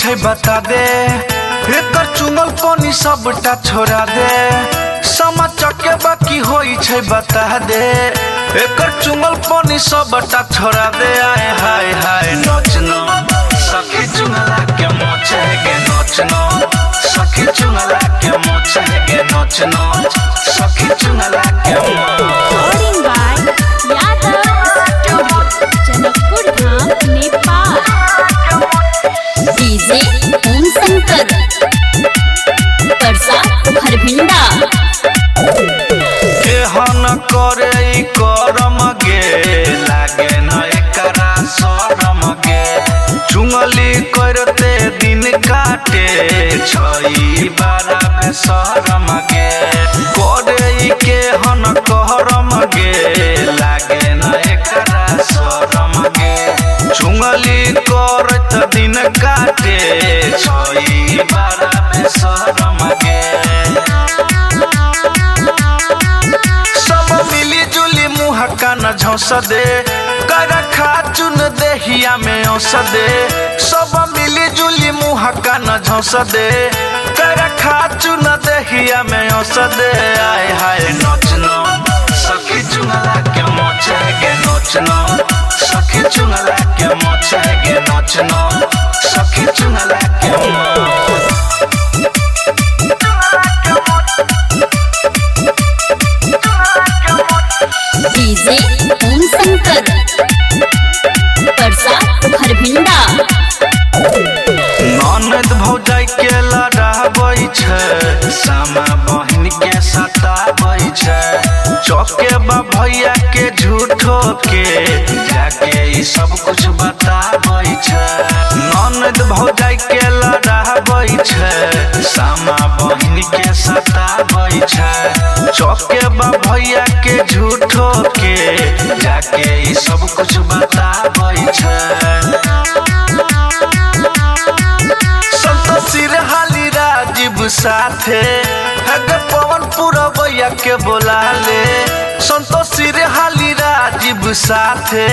छै बता दे एकर चुंगल पानी सबटा छोड़ा दे समाचार के बाकी होई छै बता दे एकर चुंगल पानी सबटा छोड़ा दे आए हाय हाय नोचनो सखी चुंगला के मोचे गे नोचनो सखी चुंगला के मोचे गे नोचनो सखी चुंगला के Recording by Yadav Studio, Janakpur Dham, Nepal. DJ Om Shankar, Parsa Harbhinda. केहन करे ई करम गे लागे न एकरा शरम गे चुंगली करते दिन काटे छई बारा बेशरम गे करे ई केहन करम गे लागे न एकरा शरम गे चुंगली करत दिन काटे छई बारा बेशरम गे मिली जुली मुँह कान झौस दे कर खा चुन देहिया में औस दे सब मिली जुली मुँह कान झौस दे कर खा चुन देहिया में औस दे आय हाय नोचनो सखी चुंगला के मोचे गे नोचनो सखी चुंगला के मोचे गे नोचनो सखी चुंगला के DJ Om Shankar, Parsa Harbhinda. ननद भौजाई के लड़ाबै छै सामा बहन के सताबै छै चौके बा भैया के झूठो के जाके ई सब कुछ बताबै छै ननद भौजाई के लड़ाबै छै सामा बहन के सताबै छै चौके बा भैया के झूठो के जाके ई सब कुछ बताबै छै सिर हाली राजीव साथे हग पवन पुरवैया के बोला ले संतोष सिर हाली राजीव साथे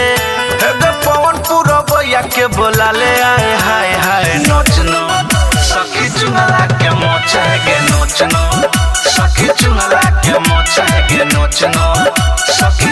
हग पवन पुरवैया के बोला ले आए हाय हाय नोचनो सखी चुंगला के मोचे गे नोचनो सखी चुंगला के मोचे गे नोचनो सखी